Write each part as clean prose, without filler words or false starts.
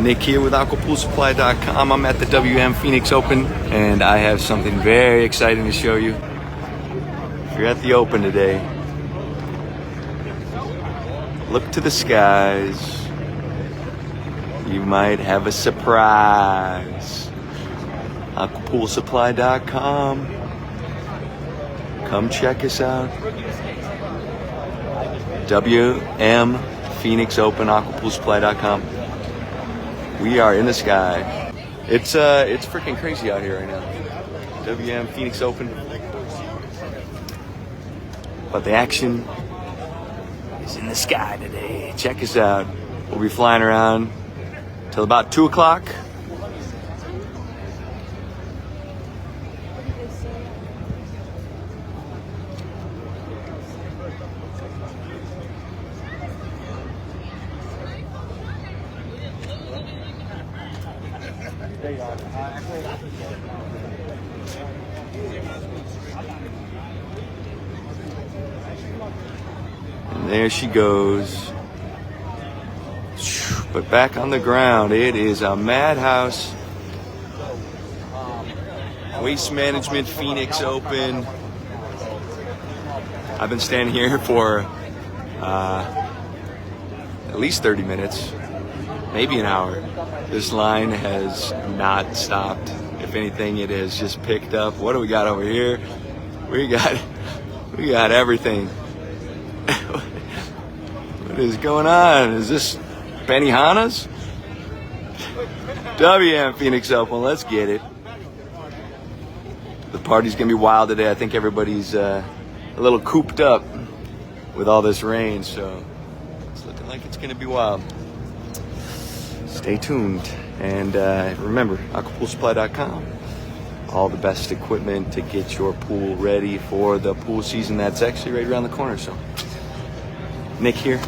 Nick here with aquapoolsupply.com. I'm at the WM Phoenix Open and I have something very exciting to show you. If you're at the Open today, look to the skies. You might have a surprise. aquapoolsupply.com. Come check us out. WM Phoenix Open, aquapoolsupply.com. We are in the sky. It's freaking crazy out here right now. WM Phoenix Open. But the action is in the sky today. Check us out. We'll be flying around till about 2 o'clock. And there she goes. But back on the ground, it is a madhouse. Waste Management Phoenix Open. I've been standing here for at least 30 minutes, maybe an hour. This line has not stopped. If anything, it has just picked up. What do we got over here? We got everything. What is going on? Is this Benihana's? WM Phoenix Open, let's get it. The party's gonna be wild today. I think everybody's a little cooped up with all this rain, so it's looking like it's gonna be wild. Stay tuned, and remember, aquapoolsupply.com. All the best equipment to get your pool ready for the pool season that's actually right around the corner. So, Nick here.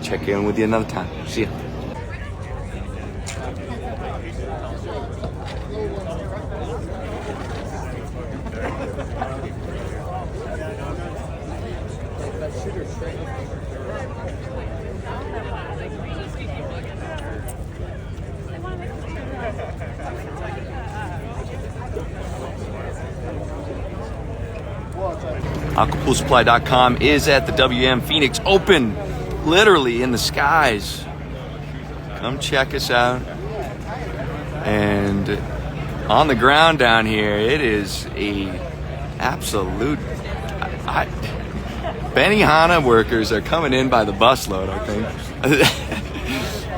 Check in with you another time. See ya. aquapoolsupply.com is at the WM Phoenix Open, literally in the skies. Come check us out. And on the ground down here, it is a absolute Benihana workers are coming in by the busload, I think.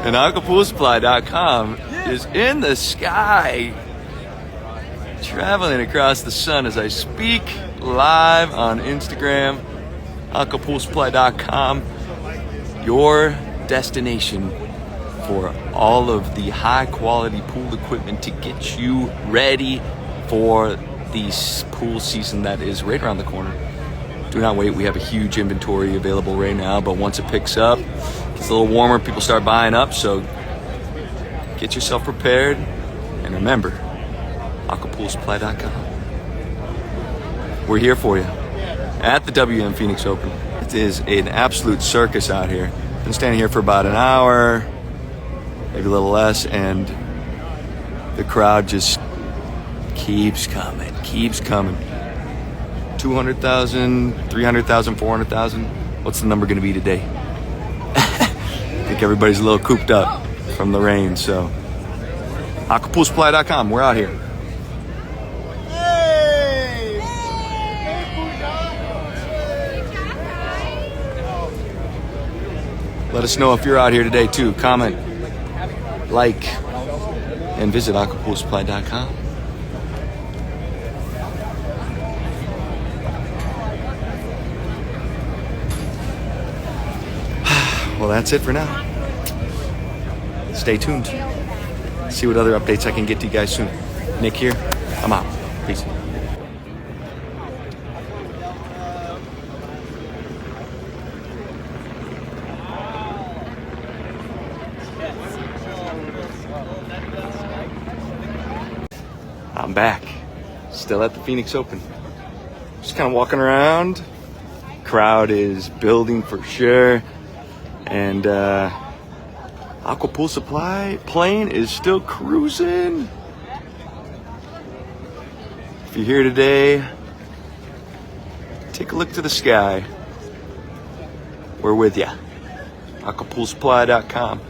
And aquapoolsupply.com is in the sky, traveling across the sun as I speak, live on Instagram. aquapoolsupply.com, your destination for all of the high quality pool equipment to get you ready for the pool season that is right around the corner. Do not wait. We have a huge inventory available right now, but once it picks up, gets a little warmer, people start buying up, so get yourself prepared. And remember, aquapoolsupply.com. We're here for you at the WM Phoenix Open. It is an absolute circus out here. Been standing here for about an hour, maybe a little less, and the crowd just keeps coming. 200,000, 300,000, 400,000. What's the number going to be today? I think everybody's a little cooped up from the rain, so aquapoolsupply.com. We're out here. Let us know if you're out here today too. Comment, like, and visit aquapoolsupply.com. Well, that's it for now. Stay tuned. See what other updates I can get to you guys soon. Nick here. I'm out. Peace. I'm back, still at the Phoenix Open. Just kind of walking around. Crowd is building for sure, and Aqua Pool Supply plane is still cruising. If you're here today, take a look to the sky. We're with ya. AquaPoolSupply.com.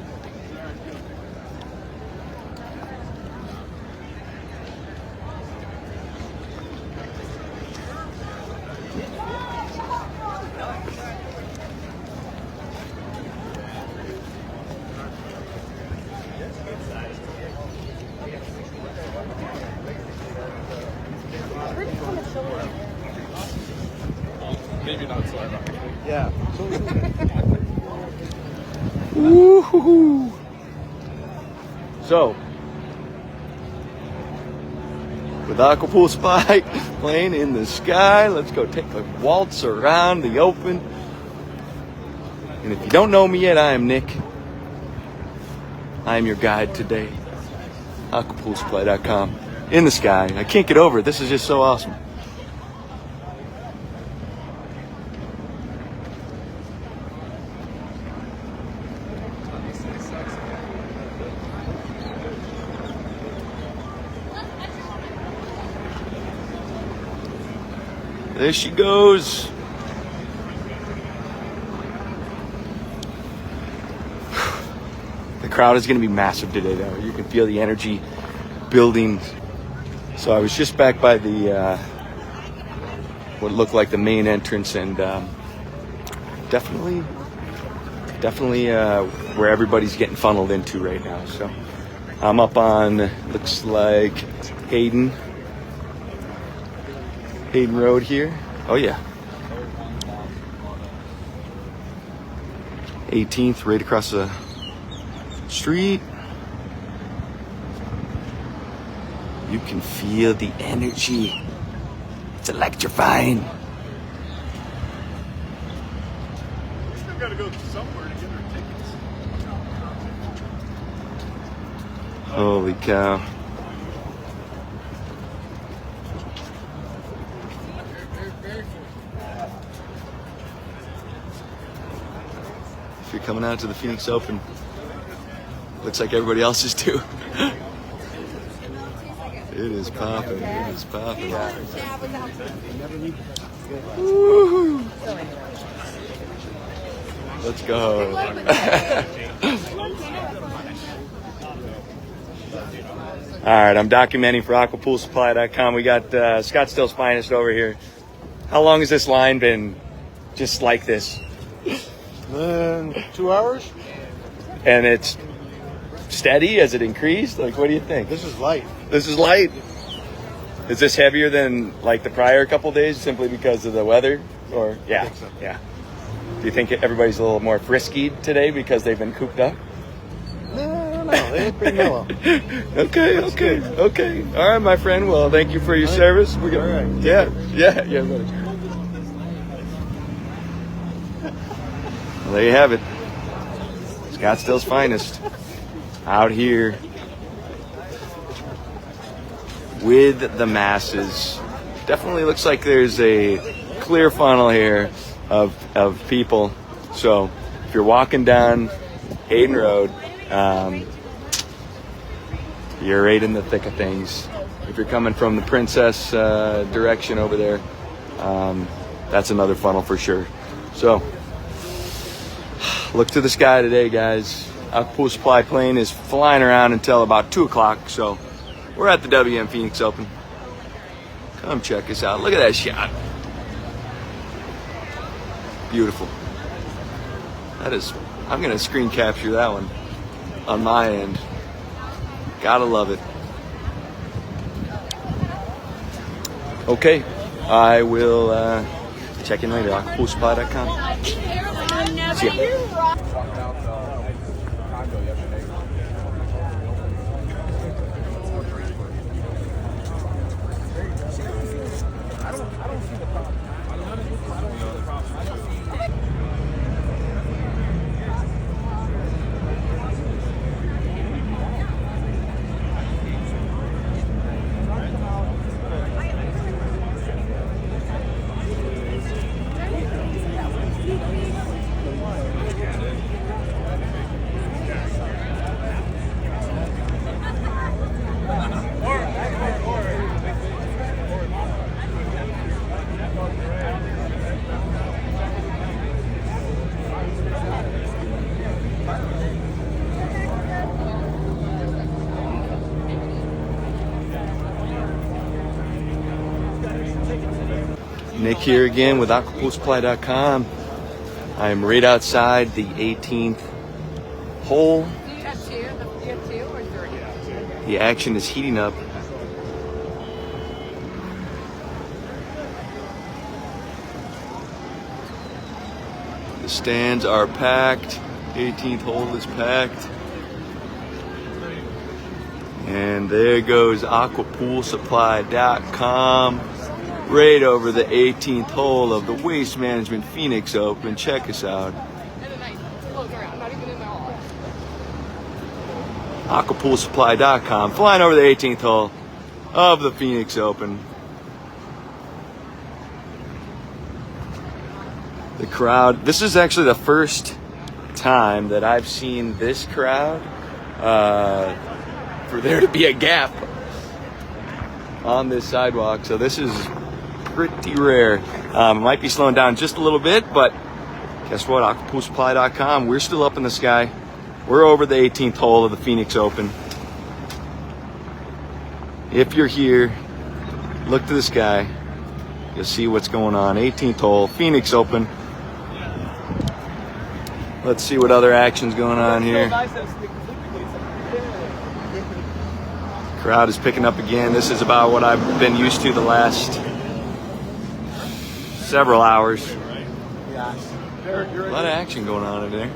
Maybe not so. Yeah. Woo-hoo-hoo. So, with Aqua Pool Supply plane in the sky, let's go take a waltz around the open. And if you don't know me yet, I am Nick. I am your guide today. AquaPoolSupply.com. In the sky. I can't get over it. This is just so awesome. There she goes. The crowd is going to be massive today, though. You can feel the energy building. So I was just back by the what looked like the main entrance, and definitely where everybody's getting funneled into right now. So I'm up on, looks like Hayden Road here. Oh yeah. 18th, right across the street. You can feel the energy. It's electrifying. We still gotta go somewhere to get our tickets. Holy cow. If you're coming out to the Phoenix Open, looks like everybody else is too. It is popping. It is popping. Woo-hoo. Let's go. All right, I'm documenting for AquaPoolSupply.com. We got Scottsdale's finest over here. How long has this line been just like this? 2 hours? And it's steady? Has it increased? Like, what do you think? This is light. This is light. Is this heavier than like the prior couple days simply because of the weather? Or yeah, I think so. Yeah. Do you think everybody's a little more frisky today because they've been cooped up? No, they're pretty mellow. Okay. All right, my friend. Well, thank you for your service. We're gonna, all right. Yeah, buddy. Well, there you have it. Scottsdale's finest. Out here with the masses. Definitely looks like there's a clear funnel here of people. So if you're walking down Hayden Road, you're right in the thick of things. If you're coming from the Princess direction over there, that's another funnel for sure. So look to the sky today, guys. Aqua Pool Supply plane is flying around until about 2 o'clock. So we're at the WM Phoenix Open. Come check us out. Look at that shot. Beautiful. That is, I'm going to screen capture that one on my end. Gotta love it. Okay, I will check in later. AquaPoolSupply.com. See ya. Nick here again with aquapoolsupply.com. I am right outside the 18th hole. Do you have two? You have two or three? The action is heating up. The stands are packed. 18th hole is packed. And there goes aquapoolsupply.com right over the 18th hole of the Waste Management Phoenix Open. Check us out. And a nice close around. Not even in the hall. Aquapoolsupply.com, flying over the 18th hole of the Phoenix Open. The crowd, this is actually the first time that I've seen this crowd for there to be a gap on this sidewalk. So this is pretty rare. It might be slowing down just a little bit, but guess what? Aquapoolsupply.com, we're still up in the sky. We're over the 18th hole of the Phoenix Open. If you're here, look to the sky. You'll see what's going on. 18th hole, Phoenix Open. Let's see what other action's going on here. Crowd is picking up again. This is about what I've been used to the last several hours. A lot of action going on in there.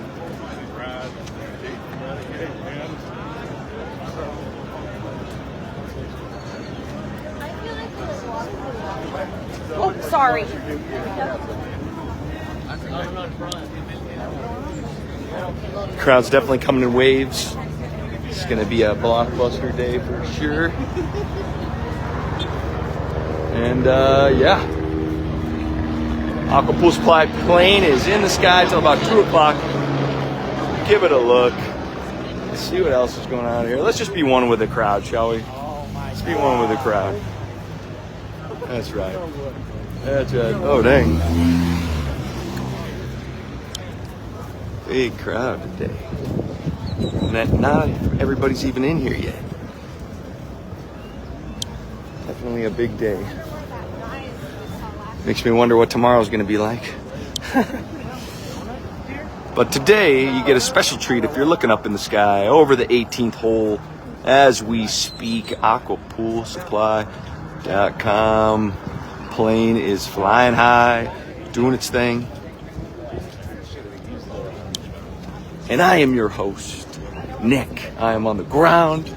Oh, sorry. Crowd's definitely coming in waves. It's going to be a blockbuster day for sure. And yeah, Aquapool Supply plane is in the sky till about 2 o'clock. Give it a look. Let's see what else is going on here. Let's just be one with the crowd, shall we? Let's be one with the crowd. That's right. That's right. Oh, dang. Big crowd today. And not everybody's even in here yet. Definitely a big day. Makes me wonder what tomorrow's going to be like. But today, you get a special treat if you're looking up in the sky over the 18th hole as we speak. Aquapoolsupply.com. Plane is flying high, doing its thing. And I am your host, Nick. I am on the ground,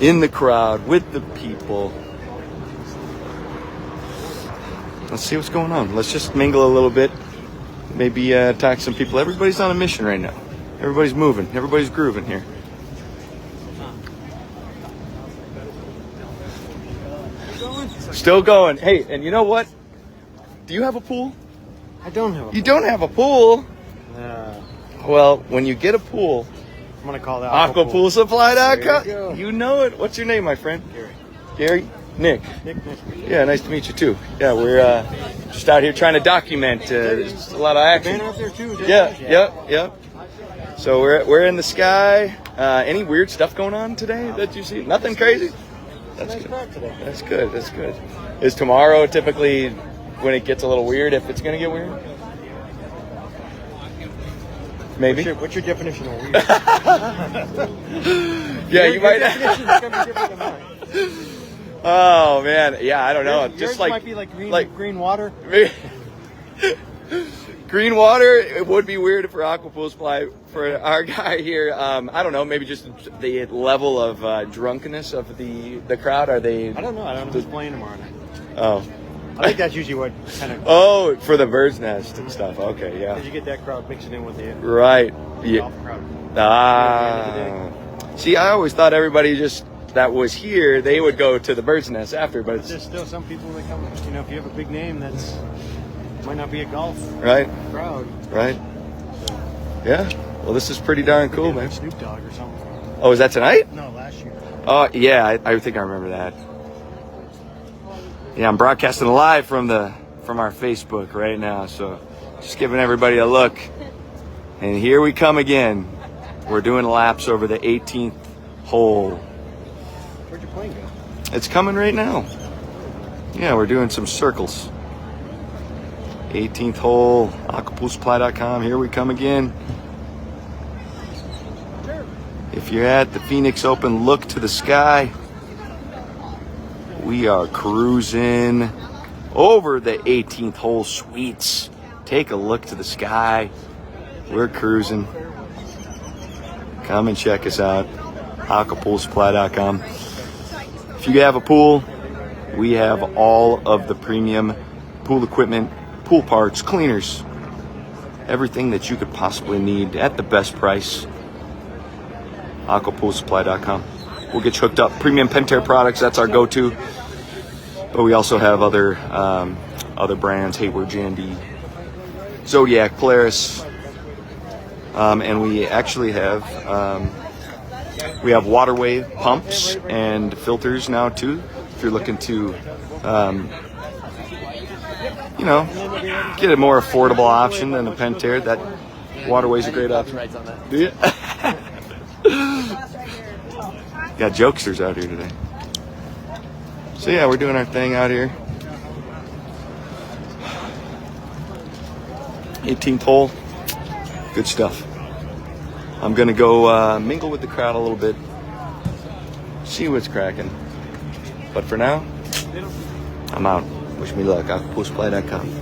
in the crowd, with the people. Let's see what's going on. Let's just mingle a little bit. Maybe talk to some people. Everybody's on a mission right now. Everybody's moving. Everybody's grooving here. Still going. Hey, and you know what? Do you have a pool? I don't have a You don't have a pool? Yeah. Well, when you get a pool, I'm going to call that Aquapoolsupply.com. There you go. You know it. What's your name, my friend? Gary. Gary? Nick. Nick. Yeah, nice to meet you too. Yeah, we're just out here trying to document. There's a lot of action. Been out there too, didn't Yeah, yep. So we're in the sky. Any weird stuff going on today that you see? Nothing crazy? That's Nice good. crowd today. That's good. That's good. Is tomorrow typically when it gets a little weird, if it's going to get weird? Maybe. What's your definition of weird? Yeah, you might. Definition is going to be different than mine. Oh man, yeah, I don't know. Yours Just like might be like green water. Green water, it would be weird for Aquapool Supply for our guy here. I don't know, maybe just the level of drunkenness of the crowd. Are they? I don't know. I don't know who's playing tomorrow night. Oh, I think that's usually what kind of. oh, for the bird's nest and stuff. Okay, yeah. Because you get that crowd mixing in with the Right. Yeah. golf crowd. Ah. See, I always thought everybody just that was here, they would go to the bird's nest after, but it's There's still some people that come. You know, if you have a big name, that's might not be a golf right, crowd. right. Yeah. Well, this is pretty darn cool, man. Snoop Dogg or something. Oh, is that tonight? No, last year. Oh, yeah. I think I remember that. Yeah, I'm broadcasting live from our Facebook right now, so just giving everybody a look. And here we come again. We're doing laps over the 18th hole. Where'd your plane go? It's coming right now. Yeah, we're doing some circles. 18th hole, aquapoolsupply.com. Here we come again. If you're at the Phoenix Open, look to the sky. We are cruising over the 18th hole suites. Take a look to the sky. We're cruising. Come and check us out. aquapoolsupply.com. If you have a pool, we have all of the premium pool equipment, pool parts, cleaners, everything that you could possibly need at the best price. aquapoolsupply.com. We'll get you hooked up. Premium Pentair products, that's our go-to. But we also have other brands, Hayward, Jandy, Zodiac, Polaris. And we actually have waterway pumps and filters now too. If you're looking to, get a more affordable option than a Pentair, that waterway's a great option. Do you? Got jokesters out here today. So yeah, we're doing our thing out here. 18th hole. Good stuff. I'm gonna go mingle with the crowd a little bit, see what's cracking. But for now, I'm out. Wish me luck. aquapoolsupply.com.